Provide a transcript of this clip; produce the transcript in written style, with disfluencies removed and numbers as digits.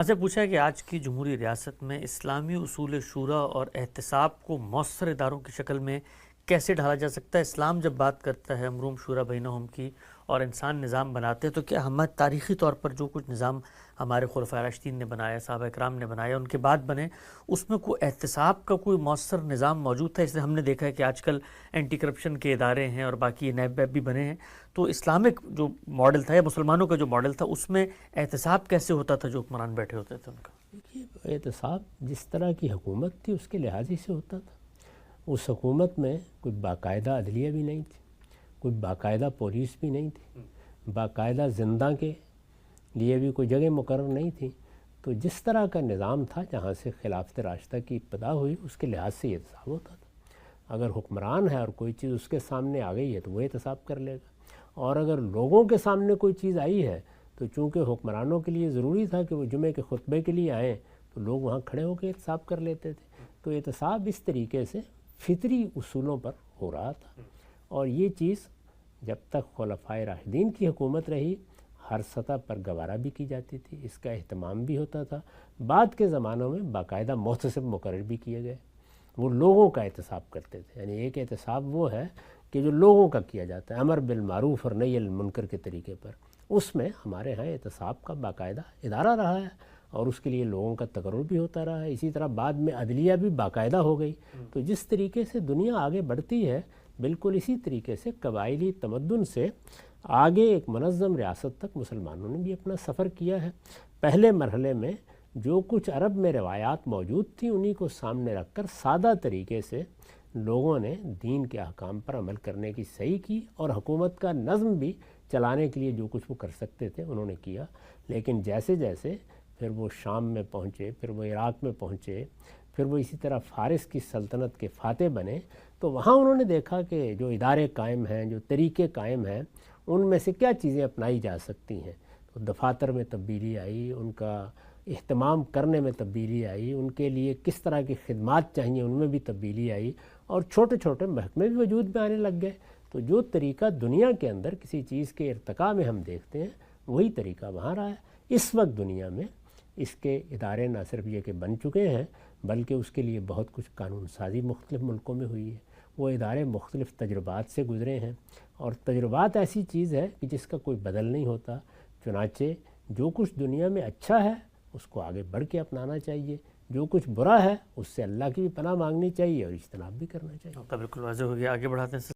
آپ سے پوچھا ہے کہ آج کی جمہوری ریاست میں اسلامی اصول شورا اور احتساب کو مؤثر اداروں کی شکل میں کیسے ڈھالا جا سکتا ہے؟ اسلام جب بات کرتا ہے امروم شورا بینہم کی اور انسان نظام بناتے ہیں، تو کیا ہمارے تاریخی طور پر جو کچھ نظام ہمارے خلفائے راشدین نے بنایا، صحابہ کرام نے بنایا، ان کے بعد بنے، اس میں کوئی احتساب کا کوئی مؤثر نظام موجود تھا؟ اس لیے ہم نے دیکھا ہے کہ آج کل اینٹی کرپشن کے ادارے ہیں اور باقی نیب ویب بھی بنے ہیں. تو اسلامک جو ماڈل تھا یا مسلمانوں کا جو ماڈل تھا، اس میں احتساب کیسے ہوتا تھا جو حکمران بیٹھے ہوتے تھے ان کا؟ دیکھیے، احتساب جس طرح کی حکومت تھی اس کے لحاظ ہی سے ہوتا تھا. اس حکومت میں کوئی باقاعدہ عدلیہ بھی نہیں تھی، کوئی باقاعدہ پولیس بھی نہیں تھی، باقاعدہ زندہ کے لیے بھی کوئی جگہ مقرر نہیں تھی. تو جس طرح کا نظام تھا جہاں سے خلافت راشدہ کی ابتدا ہوئی، اس کے لحاظ سے احتساب ہوتا تھا. اگر حکمران ہے اور کوئی چیز اس کے سامنے آ گئی ہے تو وہ احتساب کر لے گا، اور اگر لوگوں کے سامنے کوئی چیز آئی ہے تو چونکہ حکمرانوں کے لیے ضروری تھا کہ وہ جمعے کے خطبے کے لیے آئیں، تو لوگ وہاں کھڑے ہو کے احتساب کر لیتے تھے. تو احتساب اس طریقے سے فطری اصولوں پر ہو رہا تھا، اور یہ چیز جب تک خلفائے راشدین کی حکومت رہی ہر سطح پر گوارا بھی کی جاتی تھی، اس کا اہتمام بھی ہوتا تھا. بعد کے زمانوں میں باقاعدہ محتسب مقرر بھی کیے گئے، وہ لوگوں کا احتساب کرتے تھے. یعنی ایک احتساب وہ ہے کہ جو لوگوں کا کیا جاتا ہے، امر بالمعروف اور نہی عن المنکر کے طریقے پر. اس میں ہمارے ہاں احتساب کا باقاعدہ ادارہ رہا ہے، اور اس کے لیے لوگوں کا تقرر بھی ہوتا رہا ہے. اسی طرح بعد میں عدلیہ بھی باقاعدہ ہو گئی. تو جس طریقے سے دنیا آگے بڑھتی ہے، بالکل اسی طریقے سے قبائلی تمدن سے آگے ایک منظم ریاست تک مسلمانوں نے بھی اپنا سفر کیا ہے. پہلے مرحلے میں جو کچھ عرب میں روایات موجود تھیں انہی کو سامنے رکھ کر سادہ طریقے سے لوگوں نے دین کے احکام پر عمل کرنے کی صحیح کی، اور حکومت کا نظم بھی چلانے کے لیے جو کچھ وہ کر سکتے تھے انہوں نے کیا. لیکن جیسے جیسے پھر وہ شام میں پہنچے، پھر وہ عراق میں پہنچے، پھر وہ اسی طرح فارس کی سلطنت کے فاتح بنے، تو وہاں انہوں نے دیکھا کہ جو ادارے قائم ہیں، جو طریقے قائم ہیں، ان میں سے کیا چیزیں اپنائی جا سکتی ہیں. تو دفاتر میں تبدیلی آئی، ان کا اہتمام کرنے میں تبدیلی آئی، ان کے لیے کس طرح کی خدمات چاہیے ان میں بھی تبدیلی آئی، اور چھوٹے چھوٹے محکمے بھی وجود میں آنے لگ گئے. تو جو طریقہ دنیا کے اندر کسی چیز کے ارتقاء میں ہم دیکھتے ہیں وہی طریقہ وہاں رہا ہے. اس وقت دنیا میں اس کے ادارے نہ صرف یہ کہ بن چکے ہیں، بلکہ اس کے لیے بہت کچھ قانون سازی مختلف ملکوں میں ہوئی ہے. وہ ادارے مختلف تجربات سے گزرے ہیں، اور تجربات ایسی چیز ہے کہ جس کا کوئی بدل نہیں ہوتا. چنانچہ جو کچھ دنیا میں اچھا ہے اس کو آگے بڑھ کے اپنانا چاہیے، جو کچھ برا ہے اس سے اللہ کی بھی پناہ مانگنی چاہیے اور اجتناب بھی کرنا چاہیے. بالکل واضح ہو گیا. آگے بڑھاتے ہیں.